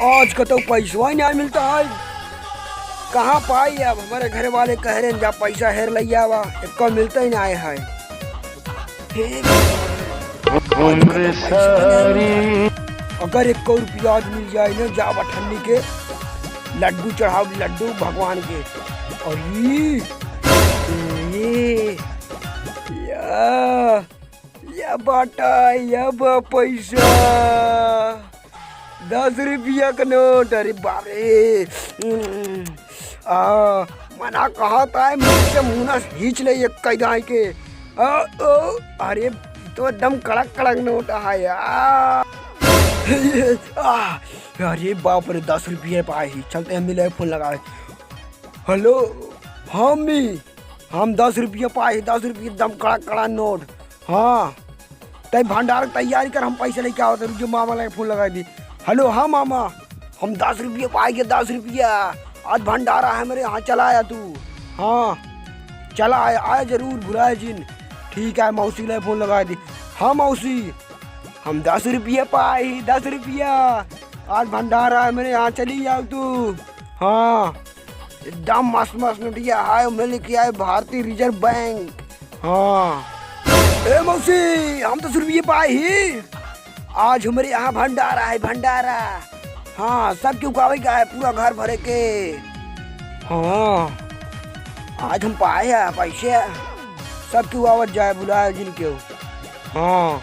आज का तो पैसा ही नहीं मिलता है। कहाँ पाई अब? हमारे घर वाले कह रहे हैं जब पैसा हेर लिया हुआ एक को मिलता ही नहीं है। अगर 1 रुपया आज मिल जाए ना जावा ठंडी के लड्डू चढ़ाओ, लड्डू भगवान के। और ये या बाटा या पैसा 10 रुपया का नोट। अरे बाप रे, मना कहा था मुझसे मुँह खींच ले एक कैदाई के। अरे तो एकदम कड़क कड़क नोट है यार। अरे बाप रे 10 रुपये पाए ही। चलते हैं मिले फोन लगा। हेलो हम 10 रुपये पाए, 10 रुपये एकदम कड़ा कड़ा नोट। हाँ तय भंडार तैयारी कर, हम पैसे लेके आओ। जो मामा लगे फोन लगा दी। हेलो हाँ मामा, हम 10 रुपये पाएंगे, 10 रुपया आज भंडारा है मेरे यहाँ, चला आया तू? हाँ चला आया जरूर, बुलाया जिन। ठीक है मौसी ले फोन लगा दी। हाँ मौसी हम 10 रुपये पाए, 10 रुपया आज भंडारा है मेरे यहाँ, चली जाओ तू। हाँ एकदम मस्त मस्त नोटिया है, मैं लेके आए भारतीय रिजर्व बैंक। हाँ ए मौसी हम 10 रुपये पाए ही, आज हमारे यहाँ भंडारा है, भंडारा। हाँ सब क्यों कावे का है, पूरा घर भरे के। हाँ आज हम पाए हैं पैसे, सब क्यों आवत जाए, बुलाया जिन क्यों। हाँ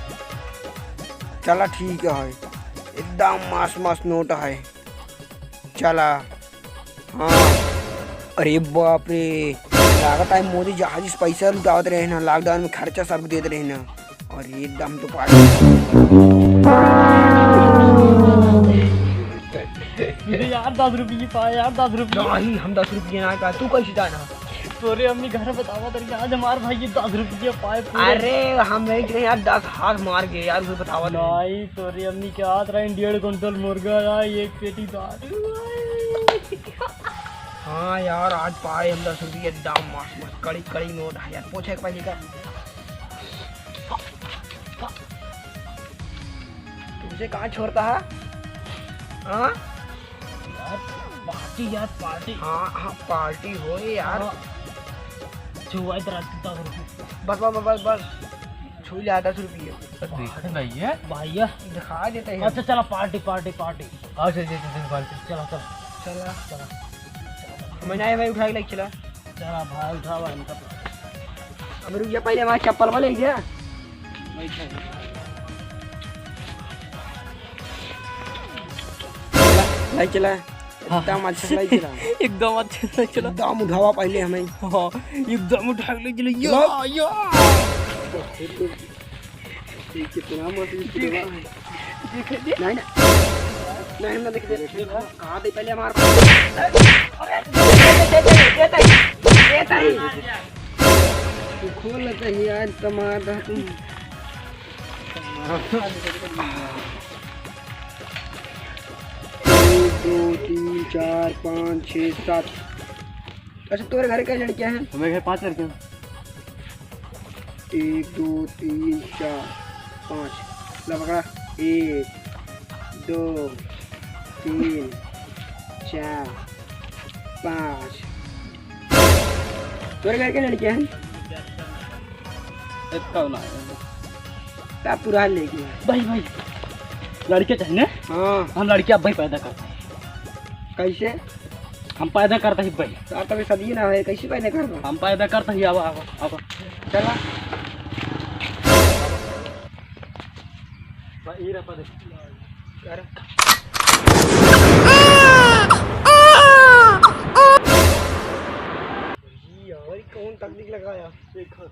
चला ठीक है, एकदम मस्त मस्त नोट है, चला। हाँ अरे बाप रे, लागत है मोदी जहाज पैसा लुटावत रहे ना, लॉकडाउन में खर्चा सब देते रहे ना। और एकदम तो यार 10 रुपये पाए यार, 10 रुपये नहीं, हम 10 रुपये ना का, तू कैसे जाना? तोरे अम्मी घर बतावा तेरे आज हमारे भाई ये 10 रुपये पाए। अरे हम नहीं गए यार, 10 हाथ मार गए यार, उसे बतावा नहीं। तोरे अम्मी के हाथ रहे 1.5 कुंटल मुर्गा है, 1 पेटी दाल। हाँ यार आज पाए हम 10 रुपये, एकदम मस्त मस्त कड़ी कड़ी नोट है यार। पूछे पहले का तुझे कहाँ छोड़ता है? हाँ यार पार्टी, यार पार्टी। हाँ हाँ पार्टी हो यार। छुआ इधर 10 रुपये बस बस बस बस छू लिया 10 रुपये भैया दिखा देते हैं। अच्छा चला पार्टी पार्टी पार्टी। अच्छा चला चला चला चला मैंने भाई उठा के लेके चला। चला भाई उठावा इनका। अब रुक जा, पहले हमारा चप्पल वाले गया। लाइक चला एकदम अच्छा लाइक चला, एकदम अच्छा चला। एकदम उठावा पहले हमें। हाँ एकदम उठा के ले चले। या या कितना मस्त नहीं ना, नहीं ना, देख कहाँ दे पहले हमारे खोल लेते हैं यार टमाटर। 1 2 3 4 5 6 7। अच्छा तुम्हारे घर क्या लड़कियां हैं? हमारे घर 5 लड़कियां। 1 2 3 4 5 ला पकड़ा। 1 2 3 4 5। तुम्हारे घर क्या लड़कियां हैं? सब पूरा लेके भाई भाई लड़कियां चाहिए। हाँ हम लड़कियां भाई पैदा करते हैं। कैसे? हम पैदा करते ही भाई। आप तभी सदी ना है, कैसे पैदा कर रहा? हम पैदा करते ही। आवा आवा आवा चला भाई रहा कर। यार कौन तकनीक लगाया देखो।